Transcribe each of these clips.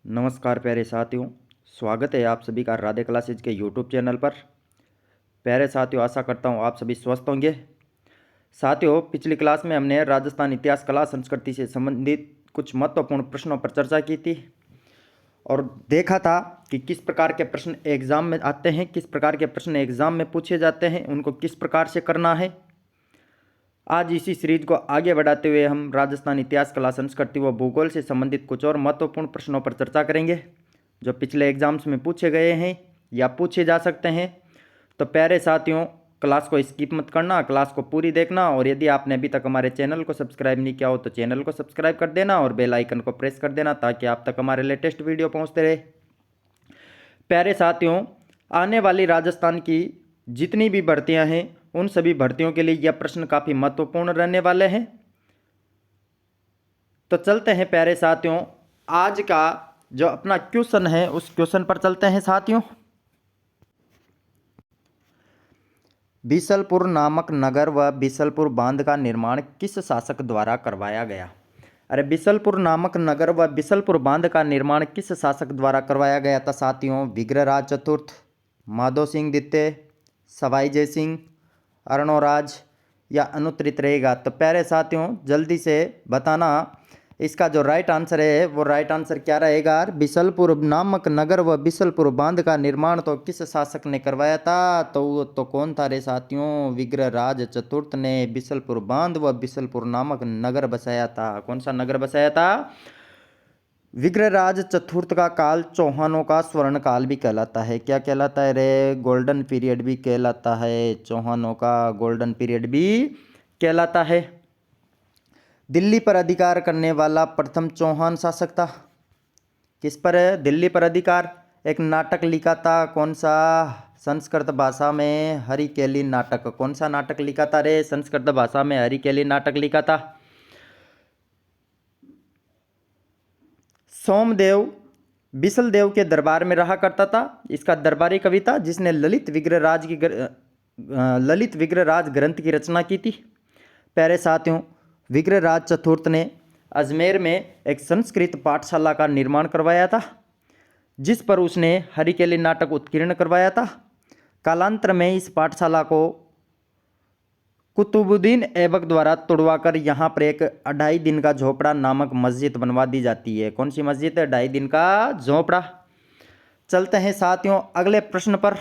नमस्कार प्यारे साथियों, स्वागत है आप सभी का राधे क्लासेज के यूट्यूब चैनल पर। प्यारे साथियों, आशा करता हूँ आप सभी स्वस्थ होंगे। साथियों, पिछली क्लास में हमने राजस्थान इतिहास, कला, संस्कृति से संबंधित कुछ महत्वपूर्ण प्रश्नों पर चर्चा की थी और देखा था कि किस प्रकार के प्रश्न एग्जाम में आते हैं, किस प्रकार के प्रश्न एग्जाम में पूछे जाते हैं, उनको किस प्रकार से करना है। आज इसी सीरीज को आगे बढ़ाते हुए हम राजस्थान इतिहास, कला, संस्कृति व भूगोल से संबंधित कुछ और महत्वपूर्ण प्रश्नों पर चर्चा करेंगे जो पिछले एग्जाम्स में पूछे गए हैं या पूछे जा सकते हैं। तो प्यारे साथियों, क्लास को स्किप मत करना, क्लास को पूरी देखना और यदि आपने अभी तक हमारे चैनल को सब्सक्राइब नहीं किया हो तो चैनल को सब्सक्राइब कर देना और बेल आइकन को प्रेस कर देना ताकि आप तक हमारे लेटेस्ट वीडियो पहुंचते रहे। प्यारे साथियों, आने वाली राजस्थान की जितनी भी भर्तियां हैं उन सभी भर्तियों के लिए यह प्रश्न काफ़ी महत्वपूर्ण रहने वाले हैं। तो चलते हैं प्यारे साथियों, आज का जो अपना क्वेश्चन है उस क्वेश्चन पर चलते हैं साथियों। बीसलपुर नामक नगर व बीसलपुर बांध का निर्माण किस शासक द्वारा करवाया गया? अरे, बीसलपुर नामक नगर व बीसलपुर बांध का निर्माण किस शासक द्वारा करवाया गया था साथियों? विग्रहराज चतुर्थ, माधो सिंह द्वितीय, सवाई जय सिंह, अरणोराज या अनुत्तरित रहेगा? तो प्यारे साथियों, जल्दी से बताना इसका जो राइट आंसर है वो राइट आंसर क्या रहेगा? बीसलपुर नामक नगर व बीसलपुर बांध का निर्माण तो किस शासक ने करवाया था? तो वो तो कौन था रे साथियों? विग्रहराज चतुर्थ ने बीसलपुर बांध व बीसलपुर नामक नगर बसाया था। कौन सा नगर बसाया था? विग्रहराज चतुर्थ का काल चौहानों का स्वर्ण काल भी कहलाता है। क्या कहलाता है रे? गोल्डन पीरियड भी कहलाता है। चौहानों का गोल्डन पीरियड भी कहलाता है। दिल्ली पर अधिकार करने वाला प्रथम चौहान शासक था। किस पर है दिल्ली पर अधिकार? एक नाटक लिखा था, कौन सा? संस्कृत भाषा में हरिकेली नाटक। कौन सा नाटक लिखा था रे? संस्कृत भाषा में हरिकेली नाटक लिखा था। सोमदेव बिसलदेव के दरबार में रहा करता था। इसका दरबारी कवि था जिसने ललित विग्रहराज ग्रंथ की रचना की थी। प्यारे साथियों, विग्रहराज चतुर्थ ने अजमेर में एक संस्कृत पाठशाला का निर्माण करवाया था जिस पर उसने हरिकेली नाटक उत्कीर्ण करवाया था। कालांतर में इस पाठशाला को कुतुबुद्दीन ऐबक द्वारा तुड़वाकर यहाँ पर एक 2.5 दिन का झोपड़ा नामक मस्जिद बनवा दी जाती है। कौन सी मस्जिद है? 2.5 दिन का झोपड़ा। चलते हैं साथियों अगले प्रश्न पर।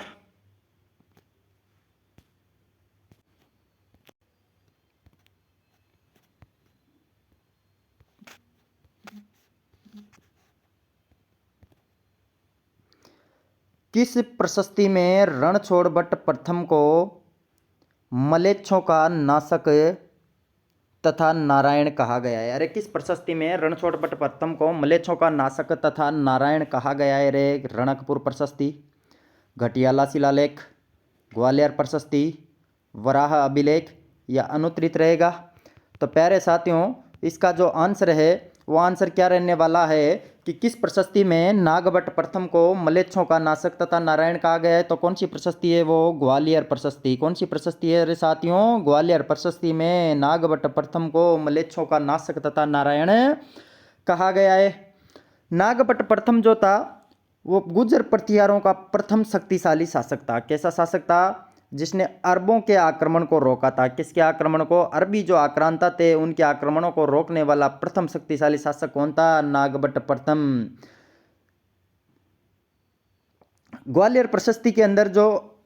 किस प्रशस्ति में रणछोड़ भट्ट प्रथम को मलेच्छों का नाशक तथा नारायण कहा गया है? अरे, किस प्रशस्ति में रणछोड़ भट्ट प्रथम को मलेच्छों का नाशक तथा नारायण कहा गया है रे? रणकपुर प्रशस्ति, घटियाला शिलालेख, ग्वालियर प्रशस्ति, वराह अभिलेख या अनुत्तरित रहेगा? तो प्यारे साथियों, इसका जो आंसर है वो आंसर क्या रहने वाला है कि किस प्रशस्ति में नागभट्ट प्रथम को मलेच्छों का नाशक तथा नारायण कहा गया है? तो कौन सी प्रशस्ति है वो? ग्वालियर प्रशस्ति। कौन सी प्रशस्ति है रे साथियों? ग्वालियर प्रशस्ति में नागभट्ट प्रथम को मलेच्छों का नाशक तथा नारायण कहा गया है। नागभट्ट प्रथम जो था वो गुर्जर प्रतिहारों का प्रथम शक्तिशाली शासक था। कैसा शासक था? जिसने अरबों के आक्रमण को रोका था। किसके आक्रमण को? अरबी जो आक्रांता थे उनके आक्रमणों को रोकने वाला प्रथम शक्तिशाली शासक कौन था? नागभट्ट प्रथम। ग्वालियर प्रशस्ति के अंदर जो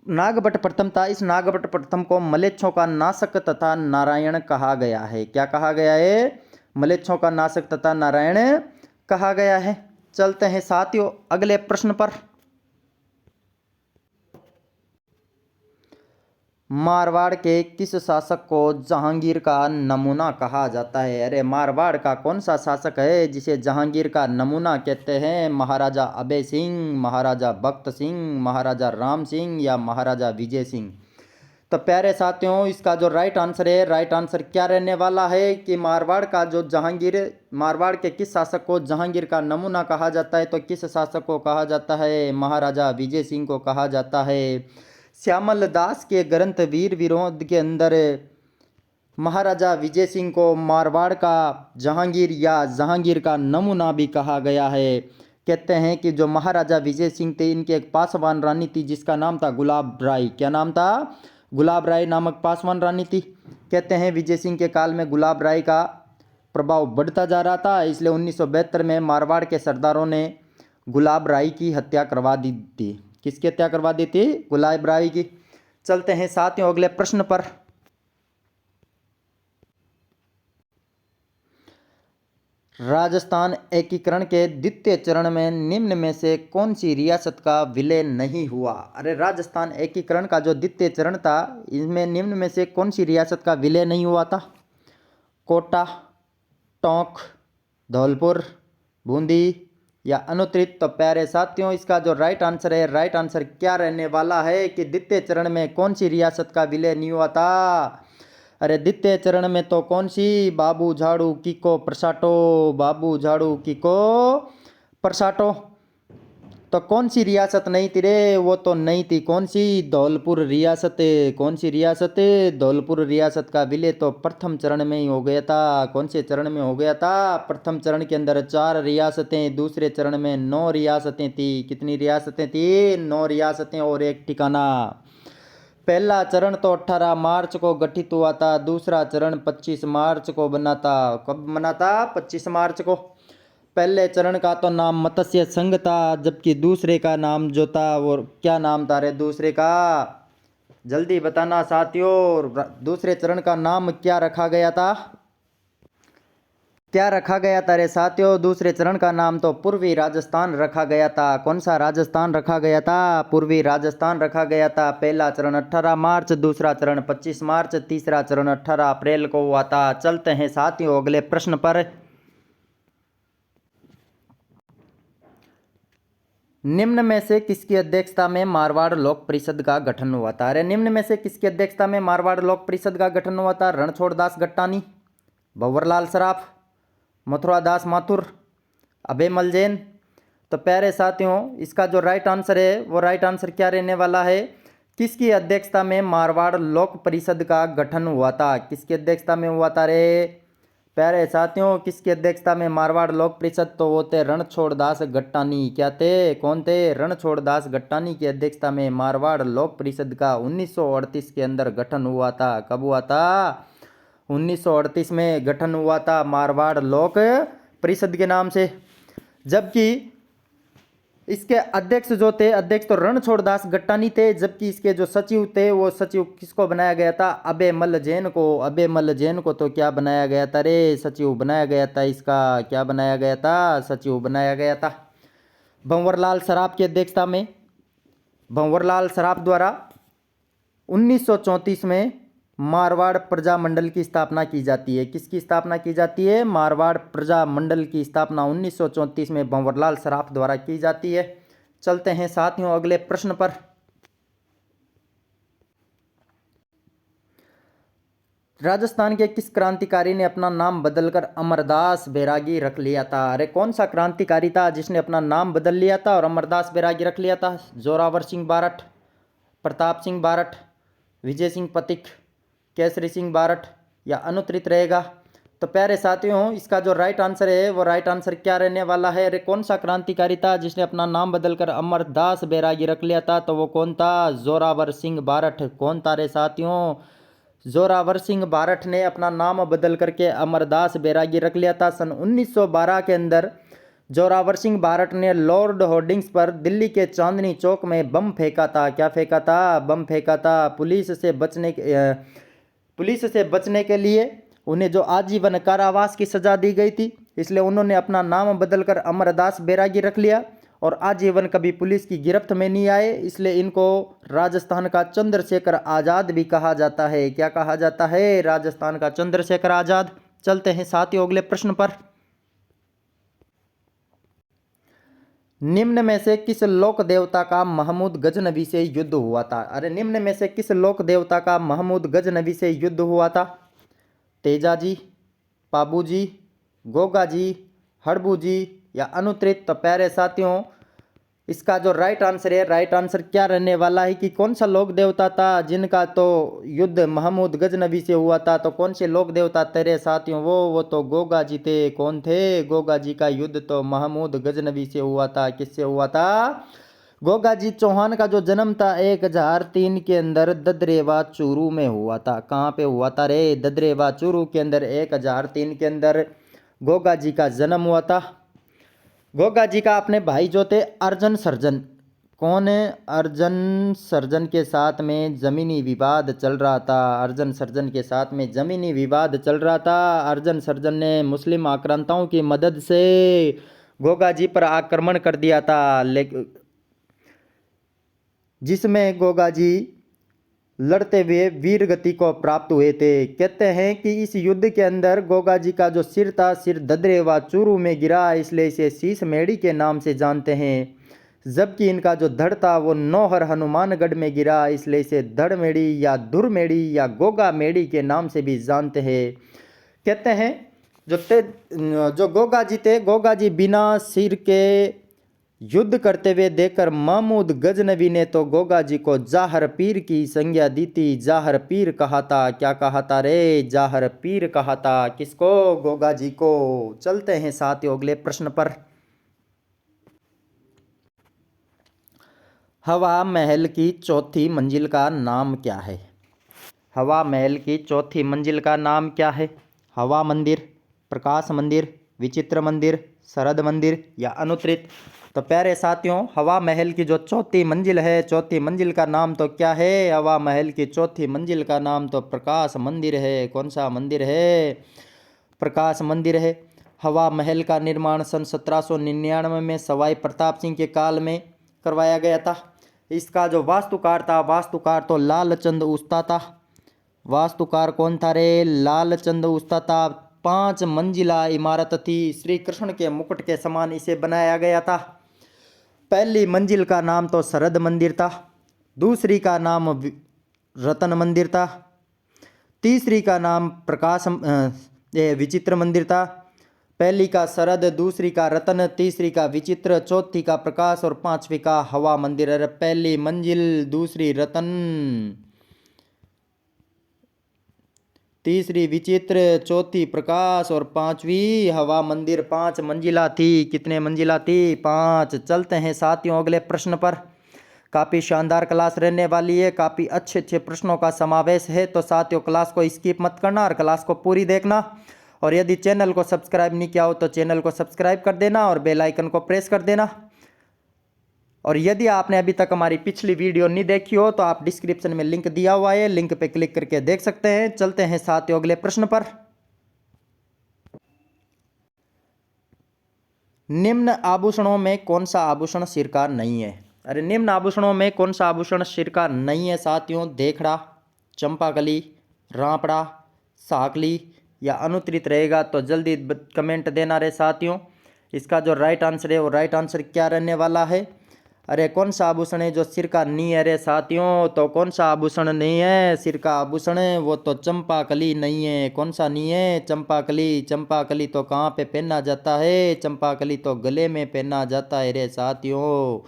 नागभट्ट प्रथम था, इस नागभट्ट प्रथम को मलेच्छों का नाशक तथा नारायण कहा गया है। क्या कहा गया है? मलेच्छों का नाशक तथा नारायण कहा गया है। चलते हैं साथियों अगले प्रश्न पर। मारवाड़ के किस शासक को जहांगीर का नमूना कहा जाता है? अरे, मारवाड़ का कौन सा शासक है जिसे जहांगीर का नमूना कहते हैं? महाराजा अभय सिंह, महाराजा भक्त सिंह, महाराजा राम सिंह या महाराजा विजय सिंह? तो प्यारे साथियों, इसका जो राइट आंसर है, राइट आंसर क्या रहने वाला है कि मारवाड़ के किस शासक को जहांगीर का नमूना कहा जाता है? तो किस शासक को कहा जाता है? महाराजा विजय सिंह को कहा जाता है। श्यामल दास के ग्रंथ वीर विरोध के अंदर महाराजा विजय सिंह को मारवाड़ का जहांगीर या जहांगीर का नमूना भी कहा गया है। कहते हैं कि जो महाराजा विजय सिंह थे, इनकी एक पासवान रानी थी जिसका नाम था गुलाब राय। क्या नाम था? गुलाब राय नामक पासवान रानी थी। कहते हैं विजय सिंह के काल में गुलाब राय का प्रभाव बढ़ता जा रहा था, इसलिए 1972 में मारवाड़ के सरदारों ने गुलाब राय की हत्या करवा दी थी। किसकी हत्या करवा दी थी? गुलाब राय की। चलते हैं साथियों अगले प्रश्न पर। राजस्थान एकीकरण के द्वितीय चरण में निम्न में से कौन सी रियासत का विलय नहीं हुआ? अरे राजस्थान एकीकरण का जो द्वितीय चरण था, इसमें निम्न में से कौन सी रियासत का विलय नहीं हुआ था? कोटा, टोंक, धौलपुर, बूंदी या अनुत्तरित? तो प्यारे साथियों, इसका जो राइट आंसर है, राइट आंसर क्या रहने वाला है कि द्वितीय चरण में कौन सी रियासत का विलय नहीं हुआ था? अरे द्वितीय चरण में तो कौन सी? बाबू झाड़ू किको प्रसाटो, बाबू झाड़ू किको प्रसाटो। तो कौन सी रियासत नहीं थी रे? वो तो नहीं थी कौन सी? धौलपुर रियासत। कौन सी रियासत? धौलपुर रियासत का विलय तो प्रथम चरण में ही हो गया था। कौन से चरण में हो गया था? प्रथम चरण के अंदर 4 रियासतें, दूसरे चरण में 9 रियासतें थी। कितनी रियासतें थी? 9 रियासतें और एक ठिकाना। पहला चरण तो 18 मार्च को गठित हुआ था, दूसरा चरण 25 मार्च को बना था। कब बना था? 25 मार्च को। पहले चरण का तो नाम मत्स्य संघ था, जबकि दूसरे का नाम जो था वो क्या नाम था रे दूसरे का? जल्दी बताना साथियों, दूसरे चरण का नाम क्या रखा गया था? क्या रखा गया था रे साथियों? दूसरे चरण का नाम तो पूर्वी राजस्थान रखा गया था। कौन सा राजस्थान रखा गया था? पूर्वी राजस्थान रखा गया था। पहला चरण 18 मार्च, दूसरा चरण 25 मार्च, तीसरा चरण 18 अप्रैल को हुआ था। चलते हैं साथियों अगले प्रश्न पर। निम्न में से किसकी अध्यक्षता में मारवाड़ लोक परिषद का गठन हुआ था? अरे निम्न में से किसकी अध्यक्षता में मारवाड़ लोक परिषद का गठन हुआ था? रणछोड़ दास गट्टानी, भंवरलाल सराफ, मथुरा दास माथुर, अभयमल जैन? तो प्यारे साथियों, इसका जो राइट आंसर है वो राइट आंसर क्या रहने वाला है? किसकी अध्यक्षता में मारवाड़ लोक परिषद का गठन हुआ था? किसकी अध्यक्षता में हुआ था रे प्यारे साथियों? किसकी अध्यक्षता में मारवाड़ लोक परिषद? तो वो थे रणछोड़ दास गट्टानी। क्या थे? कौन थे? रणछोड़ दास गट्टानी की अध्यक्षता में मारवाड़ लोक परिषद का 1938 के अंदर गठन हुआ था। कब हुआ था? 1938 में गठन हुआ था मारवाड़ लोक परिषद के नाम से। जबकि इसके अध्यक्ष जो थे, अध्यक्ष तो रणछोड़ दास गट्टानी थे, जबकि इसके जो सचिव थे वो सचिव किसको बनाया गया था? अभयमल जैन को। अभयमल जैन को तो क्या बनाया गया था रे? सचिव बनाया गया था। इसका क्या बनाया गया था? सचिव बनाया गया था। भंवरलाल सराफ की अध्यक्षता में, भंवरलाल सराफ द्वारा 1934 में मारवाड़ प्रजा मंडल की स्थापना की जाती है। किसकी स्थापना की जाती है? मारवाड़ प्रजा मंडल की स्थापना 1934 में भंवरलाल सराफ द्वारा की जाती है। चलते हैं साथियों अगले प्रश्न पर। राजस्थान के किस क्रांतिकारी ने अपना नाम बदलकर अमरदास बैरागी रख लिया था? अरे कौन सा क्रांतिकारी था जिसने अपना नाम बदल लिया था और अमरदास बैरागी रख लिया था? जोरावर सिंह बारठ, प्रताप सिंह बारठ, विजय सिंह पथिक, केसरी सिंह बारठ या अनुत्तरित रहेगा? तो प्यारे साथियों, इसका जो राइट आंसर है वो राइट आंसर क्या रहने वाला है? अरे कौन सा क्रांतिकारी था जिसने अपना नाम बदलकर अमरदास बैरागी रख लिया था? तो वो कौन था? जोरावर सिंह बारठ। कौन था रे साथियों? जोरावर सिंह बारठ ने अपना नाम बदल करके अमरदास बैरागी रख लिया था। सन 1912 के अंदर जोरावर सिंह बारठ ने लॉर्ड होर्डिंग्स पर दिल्ली के चांदनी चौक में बम फेंका था। क्या फेंका था? बम फेंका था। पुलिस से बचने के लिए उन्हें जो आजीवन कारावास की सजा दी गई थी, इसलिए उन्होंने अपना नाम बदलकर अमरदास बैरागी रख लिया और आजीवन कभी पुलिस की गिरफ्त में नहीं आए, इसलिए इनको राजस्थान का चंद्रशेखर आज़ाद भी कहा जाता है। क्या कहा जाता है? राजस्थान का चंद्रशेखर आज़ाद। चलते हैं साथियों अगले प्रश्न पर। निम्न में से किस लोक देवता का महमूद गजनवी से युद्ध हुआ था? अरे निम्न में से किस लोक देवता का महमूद गजनवी से युद्ध हुआ था? तेजा जी, पाबू जी, गोगा जी, हड़बू जी या अनुत्तरित? तो प्यारे साथियों, इसका जो राइट आंसर है, राइट आंसर क्या रहने वाला है कि कौन सा लोक देवता था जिनका तो युद्ध महमूद गजनबी से हुआ था। तो कौन से लोक देवता तेरे साथियों, वो तो गोगा जी थे। कौन थे? गोगा जी का युद्ध तो महमूद गजनबी से हुआ था। किससे हुआ था? गोगा जी चौहान का जो जन्म था 1003 के अंदर ददरेवा चूरू में हुआ था। कहाँ पे हुआ था रे? ददरेवा चूरू के अंदर 1003 के अंदर गोगा जी का जन्म हुआ था। गोगा जी का अपने भाई जो थे अर्जन सर्जन, कौन है? अर्जन सर्जन के साथ में जमीनी विवाद चल रहा था। अर्जन सर्जन के साथ में जमीनी विवाद चल रहा था। अर्जन सर्जन ने मुस्लिम आक्रांताओं की मदद से गोगा जी पर आक्रमण कर दिया था, जिसमें गोगा जी लड़ते हुए वीर गति को प्राप्त हुए थे। कहते हैं कि इस युद्ध के अंदर गोगा जी का जो सिर था, सिर ददरेवा चूरू में गिरा, इसलिए इसे शीश मेढ़ी के नाम से जानते हैं। जबकि इनका जो धड़ था वो नौहर हनुमानगढ़ में गिरा, इसलिए इसे धड़ मेढ़ी या धुर मेढ़ी या गोगा मेढ़ी के नाम से भी जानते हैं। कहते हैं जो गोगा जी थे, गोगा जी बिना सिर के युद्ध करते हुए देखकर महमूद गजनबी ने तो गोगा जी को जाहर पीर की संज्ञा दी थी। जाहर पीर कहा था। क्या कहा था रे? जाहर पीर कहा था। किसको? गोगा जी को। चलते हैं साथियों अगले प्रश्न पर। हवा महल की चौथी मंजिल का नाम क्या है? हवा महल की चौथी मंजिल का नाम क्या है? हवा मंदिर, प्रकाश मंदिर, विचित्र मंदिर, शरद मंदिर या अनुत्रित? तो प्यारे साथियों, हवा महल की जो चौथी मंजिल है, चौथी मंजिल का नाम तो क्या है? हवा महल की चौथी मंजिल का नाम तो प्रकाश मंदिर है। कौन सा मंदिर है? प्रकाश मंदिर है। हवा महल का निर्माण सन 1799 में सवाई प्रताप सिंह के काल में करवाया गया था। इसका जो वास्तुकार था, वास्तुकार तो लालचंद उस्ता था। वास्तुकार कौन था रे? लालचंद उस्ता था। 5 मंजिला इमारत थी। श्री कृष्ण के मुकुट के समान इसे बनाया गया था। पहली मंजिल का नाम तो शरद मंदिर था, दूसरी का नाम रतन मंदिर था, तीसरी का नाम विचित्र मंदिर था। पहली का शरद, दूसरी का रतन, तीसरी का विचित्र, चौथी का प्रकाश और पांचवी का हवा मंदिर। अरे पहली मंजिल, दूसरी रतन, तीसरी विचित्र, चौथी प्रकाश और पांचवी हवा मंदिर। 5 मंजिला थी। कितने मंजिला थी? 5। चलते हैं साथियों अगले प्रश्न पर। काफ़ी शानदार क्लास रहने वाली है, काफ़ी अच्छे अच्छे प्रश्नों का समावेश है। तो साथियों क्लास को स्किप मत करना और क्लास को पूरी देखना। और यदि चैनल को सब्सक्राइब नहीं किया हो तो चैनल को सब्सक्राइब कर देना और बेल आइकन को प्रेस कर देना। और यदि आपने अभी तक हमारी पिछली वीडियो नहीं देखी हो तो आप डिस्क्रिप्शन में लिंक दिया हुआ है, लिंक पे क्लिक करके देख सकते हैं। चलते हैं साथियों अगले प्रश्न पर। निम्न आभूषणों में कौन सा आभूषण सिर का नहीं है? अरे निम्न आभूषणों में कौन सा आभूषण सिर का नहीं है साथियों? देखड़ा, चंपाकली, रापड़ा, साकली या अनुत्रित रहेगा? तो जल्दी कमेंट देना रे साथियों। इसका जो राइट आंसर है वो राइट आंसर क्या रहने वाला है? अरे कौन सा आभूषण है जो सिर का नहीं है रे साथियों? तो कौन सा आभूषण नहीं है सिर का आभूषण है? वो तो चंपाकली नहीं है। कौन सा नहीं है? चंपाकली। चंपाकली तो कहाँ पे पहना जाता है? चंपाकली तो गले में पहना जाता है रे साथियों।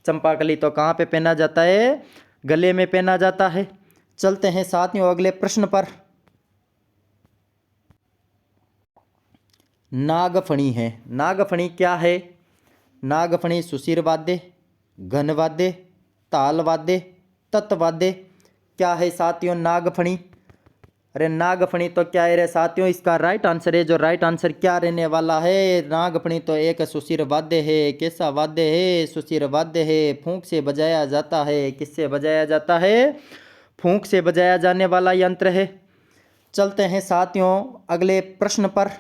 चंपाकली तो कहाँ पे पहना जाता है? गले में पहना जाता है। चलते हैं साथियों अगले प्रश्न पर। नागफणी है। नागफणी क्या है? नागफणी सुशिर वाद्य, घन वाद्य, ताल वाद्य, तत्वाद्य क्या है साथियों नागफणी? अरे नागफणी तो क्या है रे साथियों? इसका राइट आंसर है, जो राइट आंसर क्या रहने वाला है? नागफणी तो एक सुशिर वाद्य है। कैसा वाद्य है? सुशिर वाद्य है। फूंक से बजाया जाता है। किससे बजाया जाता है? फूंक से बजाया जाने वाला यंत्र है। चलते हैं साथियों अगले प्रश्न पर।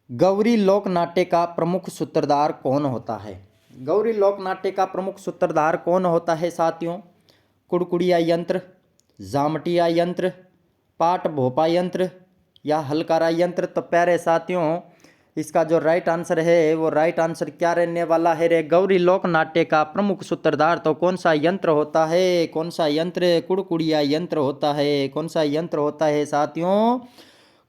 गौरी लोक नाट्य का प्रमुख सूत्रधार कौन होता है? गौरी लोक नाट्य का प्रमुख सूत्रधार कौन होता है साथियों? कुड़कुड़िया यंत्र, जामटिया यंत्र, पाट भोपा यंत्र या हलकारा यंत्र? तो प्यारे साथियों इसका जो राइट आंसर है वो राइट आंसर क्या रहने वाला है रे? गौरी लोक नाट्य का प्रमुख सूत्रधार तो कौन सा यंत्र होता है? कौन सा यंत्र? कुड़कुड़िया यंत्र होता है। कौन सा यंत्र होता है साथियों?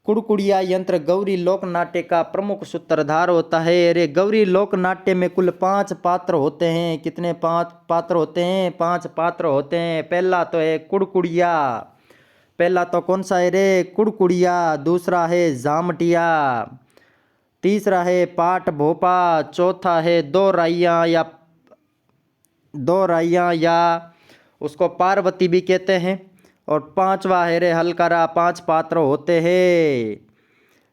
कुड़कुड़िया यंत्र गौरी लोक नाट्य का प्रमुख सूत्रधार होता है। अरे गौरी लोक नाट्य में कुल 5 पात्र होते हैं। कितने 5 पात्र होते हैं? 5 पात्र होते हैं। पहला तो है कुड़कुड़िया। पहला तो कौन सा है रे? कुड़कुड़िया। दूसरा है जामटिया। तीसरा है पाट भोपा। चौथा है दो राइयाँ या उसको पार्वती भी कहते हैं। और पांचवा है रे हलकारा। 5 पात्र होते हैं,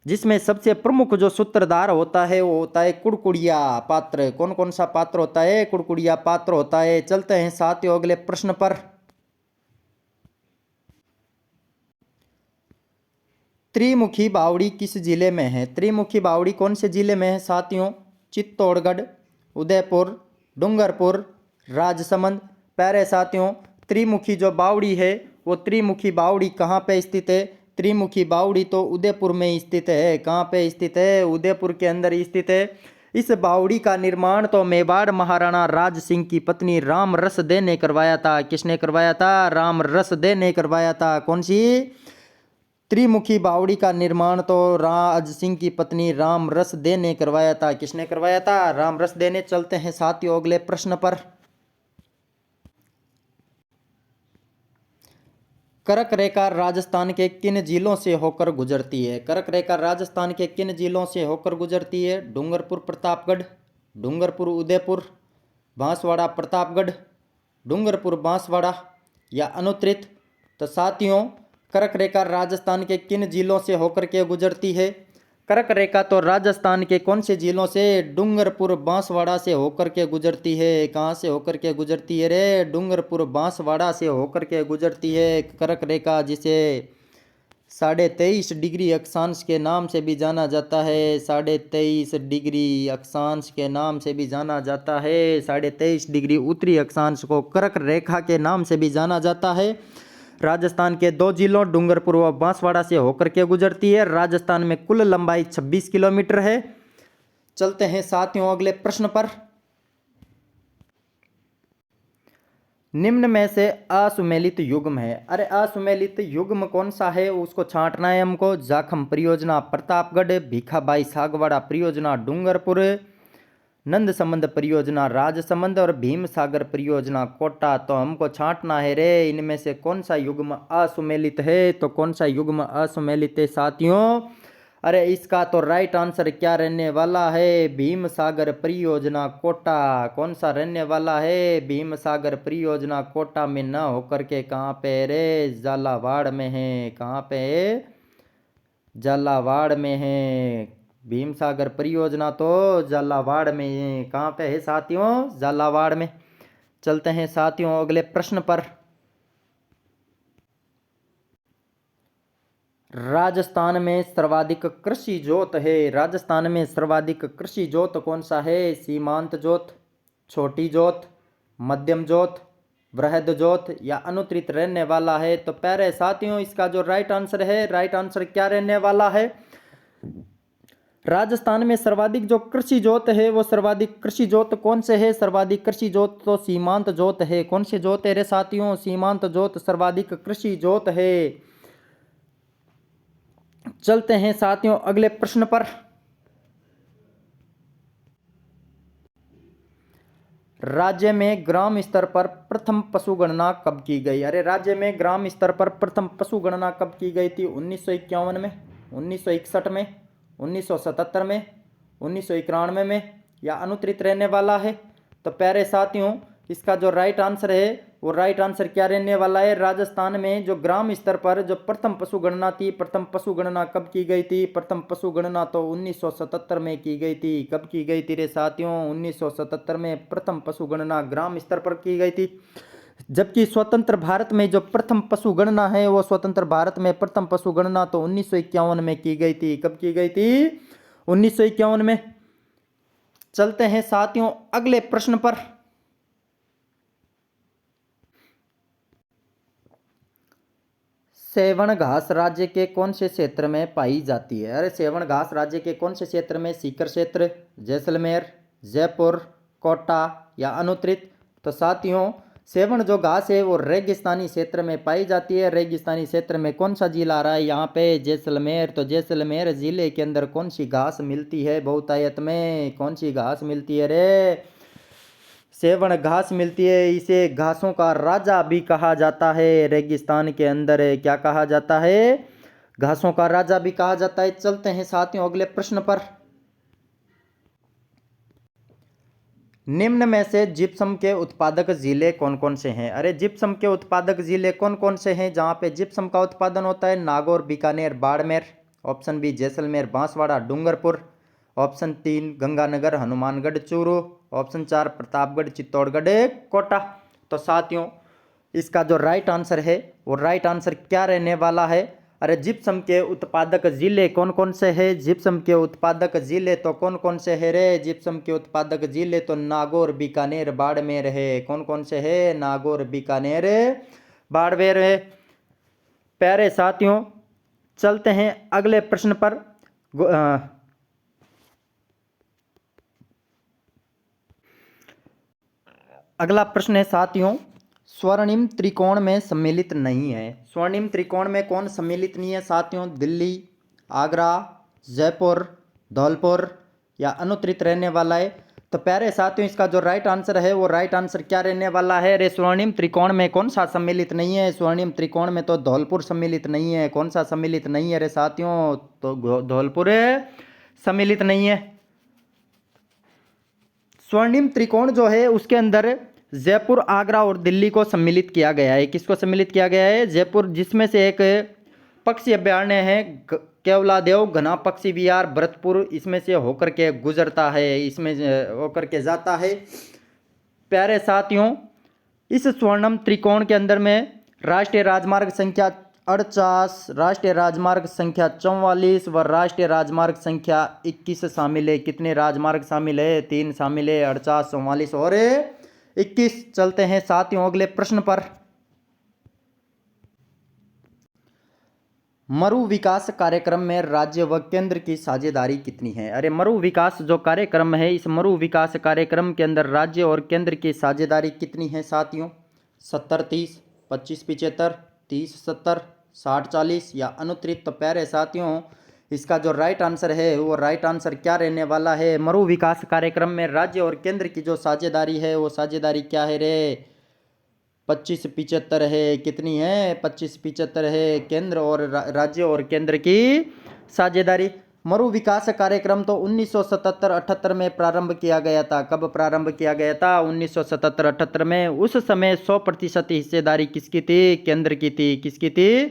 जिसमें सबसे प्रमुख जो सूत्रधार होता है वो होता है कुड़कुड़िया पात्र। कौन कौन सा पात्र होता है? कुड़कुड़िया पात्र होता है। चलते हैं साथियों अगले प्रश्न पर। त्रिमुखी बावड़ी किस जिले में है? त्रिमुखी बावड़ी कौन से जिले में है साथियों? चित्तौड़गढ़, उदयपुर, डूंगरपुर, राजसमंद। प्यारे साथियों, त्रिमुखी जो बावड़ी है वो त्रिमुखी बावड़ी कहाँ पे स्थित है? त्रिमुखी बावड़ी तो उदयपुर में स्थित है। कहाँ पे स्थित है? उदयपुर के अंदर स्थित है। इस बावड़ी का निर्माण तो मेवाड़ महाराणा राज सिंह की पत्नी राम रसदे ने करवाया था। किसने करवाया था? राम रसदे ने करवाया था। कौन सी? त्रिमुखी बावड़ी का निर्माण तो राज सिंह की पत्नी राम रसदे ने करवाया था। किसने करवाया था? राम रसदे ने। चलते हैं साथियों अगले प्रश्न पर। कर्क रेखा राजस्थान के किन जिलों से होकर गुजरती है? कर्क रेखा राजस्थान के किन जिलों से होकर गुजरती है? डूंगरपुर प्रतापगढ़, डूंगरपुर उदयपुर, बांसवाड़ा प्रतापगढ़, डूंगरपुर बांसवाड़ा या अनुत्तरित। तो साथियों, कर्क रेखा राजस्थान के किन जिलों से होकर के गुजरती है? कर्क रेखा तो राजस्थान के कौन से जिलों से? डूंगरपुर बांसवाड़ा से होकर के गुजरती है। कहाँ से होकर के गुजरती है रे? डूंगरपुर बांसवाड़ा से होकर के गुजरती है कर्क रेखा, जिसे 23.5 डिग्री अक्षांश के नाम से भी जाना जाता है। 23.5 डिग्री अक्षांश के नाम से भी जाना जाता है। 23.5 डिग्री उत्तरी अक्षांश को कर्क रेखा के नाम से भी जाना जाता है। राजस्थान के 2 जिलों डूंगरपुर व बांसवाड़ा से होकर के गुजरती है। राजस्थान में कुल लंबाई 26 किलोमीटर है। चलते हैं साथियों अगले प्रश्न पर। निम्न में से असुमेलित युग्म है। अरे असुमेलित युग्म कौन सा है उसको छांटना है हमको। जाखम परियोजना प्रतापगढ़, भीखाबाई सागवाड़ा परियोजना डूंगरपुर, नंद संबंध परियोजना राजसमंद और भीम सागर परियोजना कोटा। तो हमको छांटना है रे, इनमें से कौन सा युग्म असुमेलित है। तो कौन सा युग्म असुमेलित है साथियों? अरे इसका तो राइट आंसर क्या रहने वाला है? भीम सागर परियोजना कोटा। कौन सा रहने वाला है? भीम सागर परियोजना कोटा में न होकर के कहाँ पे रे? झालावाड़ में है। कहाँ पे है? झालावाड़ में है। भीम सागर परियोजना तो झालावाड़ में है। कहाँ पे है साथियों? झालावाड़ में। चलते हैं साथियों अगले प्रश्न पर। राजस्थान में सर्वाधिक कृषि जोत है। राजस्थान में सर्वाधिक कृषि जोत कौन सा है? सीमांत जोत, छोटी जोत, मध्यम जोत, वृहद जोत या अनुत्तरित रहने वाला है। तो प्यारे साथियों, इसका जो राइट आंसर है, राइट आंसर क्या रहने वाला है? राजस्थान में सर्वाधिक जो कृषि जोत है वो सर्वाधिक कृषि जोत कौन से है? सर्वाधिक कृषि जोत तो सीमांत जोत है। कौन सी जोत है रे साथियों? सीमांत जोत सर्वाधिक कृषि जोत है। चलते हैं साथियों अगले प्रश्न पर। राज्य में ग्राम स्तर पर प्रथम पशु गणना कब की गई? अरे राज्य में ग्राम स्तर पर प्रथम पशु गणना कब की गई थी? 1951 में, 1961 में, 1977 में, 1991 में या अनुत्तरित रहने वाला है। तो प्यारे साथियों, इसका जो राइट आंसर है वो राइट आंसर क्या रहने वाला है? राजस्थान में जो ग्राम स्तर पर जो प्रथम पशु गणना थी, प्रथम पशु गणना कब की गई थी? प्रथम पशु गणना तो 1977 में की गई थी। कब की गई थी रे साथियों? 1977 में प्रथम पशु गणना ग्राम स्तर पर की गई थी। जबकि स्वतंत्र भारत में जो प्रथम पशु गणना है वो स्वतंत्र भारत में प्रथम पशु गणना तो 1951 में की गई थी। कब की गई थी? 1951 में। चलते हैं साथियों अगले प्रश्न पर। सेवण घास राज्य के कौन से क्षेत्र में पाई जाती है? अरे सेवण घास राज्य के कौन से क्षेत्र में? सीकर क्षेत्र, जैसलमेर, जयपुर, कोटा या अनुत्तरित। तो साथियों, सेवण जो घास है वो रेगिस्तानी क्षेत्र में पाई जाती है। रेगिस्तानी क्षेत्र में कौन सा जिला आ रहा है यहाँ पे? जैसलमेर। तो जैसलमेर जिले के अंदर कौन सी घास मिलती है बहुतायत में? कौन सी घास मिलती है रे? सेवण घास मिलती है। इसे घासों का राजा भी कहा जाता है। रेगिस्तान के अंदर क्या कहा जाता है? घासों का राजा भी कहा जाता है। चलते हैं साथियों अगले प्रश्न पर। निम्न में से जिप्सम के उत्पादक जिले कौन कौन से हैं? अरे जिप्सम के उत्पादक जिले कौन कौन से हैं जहाँ पे जिप्सम का उत्पादन होता है? Nagaur, Bikaner, Barmer. Option B Jaisalmer, Banswara, Dungarpur. Option 3 Ganganagar, Hanumangarh, Churu. Option 4 Pratapgarh, Chittorgarh, Kota. तो साथियों इसका जो राइट आंसर है वो राइट आंसर क्या रहने वाला है? अरे जिप्सम के उत्पादक जिले कौन कौन से हैं? जिप्सम के उत्पादक जिले तो कौन कौन से है रे? जिप्सम के उत्पादक जिले तो नागौर, बीकानेर, बाड़मेर है। कौन कौन से है? नागौर, बीकानेर, बाड़मेर है। प्यारे साथियों चलते हैं अगले प्रश्न पर। अगला प्रश्न है साथियों, स्वर्णिम त्रिकोण में सम्मिलित नहीं है। स्वर्णिम त्रिकोण में कौन सम्मिलित नहीं है साथियों? दिल्ली, आगरा, जयपुर, धौलपुर या अनुत्तरित रहने वाला है। तो प्यारे साथियों इसका जो राइट आंसर है वो राइट आंसर क्या रहने वाला है? रे स्वर्णिम त्रिकोण में कौन सा सम्मिलित नहीं है? स्वर्णिम त्रिकोण में तो धौलपुर सम्मिलित नहीं है। कौन सा सम्मिलित नहीं है रे साथियों? तो धौलपुर सम्मिलित नहीं है। स्वर्णिम त्रिकोण जो है उसके अंदर जयपुर, आगरा और दिल्ली को सम्मिलित किया गया है। किसको सम्मिलित किया गया है? जयपुर, जिसमें से एक पक्षी अभ्यारण्य है केवलादेव घना पक्षी विहार भरतपुर, इसमें से होकर के गुजरता है, इसमें होकर के जाता है। प्यारे साथियों इस स्वर्णिम त्रिकोण के अंदर में राष्ट्रीय राजमार्ग संख्या 48, राष्ट्रीय राजमार्ग संख्या 44 व राष्ट्रीय राजमार्ग संख्या 21 शामिल है। कितने राजमार्ग शामिल है? 3 शामिल है, 48, 44 और 21। चलते हैं साथियों अगले प्रश्न पर। मरु विकास कार्यक्रम में राज्य व केंद्र की साझेदारी कितनी है? अरे मरु विकास जो कार्यक्रम है इस मरु विकास कार्यक्रम के अंदर राज्य और केंद्र की साझेदारी कितनी है साथियों? 70-30, 25-75, 30-70, 60-40 या अनुत्तरित। तो प्यारे साथियों इसका जो राइट आंसर है वो राइट आंसर क्या रहने वाला है? मरु विकास कार्यक्रम में राज्य और केंद्र की जो साझेदारी है वो साझेदारी क्या है रे? 25-75 है। कितनी है? 25-75 है केंद्र और राज्य और केंद्र की साझेदारी। मरु विकास कार्यक्रम तो 1977-78 में प्रारंभ किया गया था। कब प्रारंभ किया गया था? 1977-78 में। उस समय 100% हिस्सेदारी किसकी थी? केंद्र की थी। किसकी थी?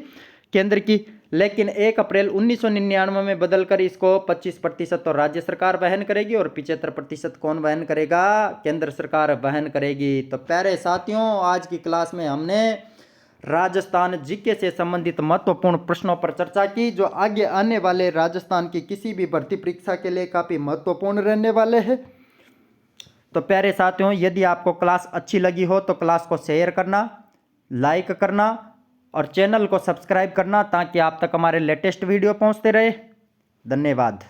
केंद्र की। लेकिन 1 अप्रैल 1999 में बदलकर इसको 25% तो राज्य सरकार वहन करेगी और 75% कौन वहन करेगा? केंद्र सरकार वहन करेगी। तो प्यारे साथियों आज की क्लास में हमने राजस्थान जीके से संबंधित महत्वपूर्ण प्रश्नों पर चर्चा की जो आगे आने वाले राजस्थान की किसी भी भर्ती परीक्षा के लिए काफ़ी महत्वपूर्ण रहने वाले हैं। तो प्यारे साथियों यदि आपको क्लास अच्छी लगी हो तो क्लास को शेयर करना, लाइक करना और चैनल को सब्सक्राइब करना ताकि आप तक हमारे लेटेस्ट वीडियो पहुंचते रहे। धन्यवाद।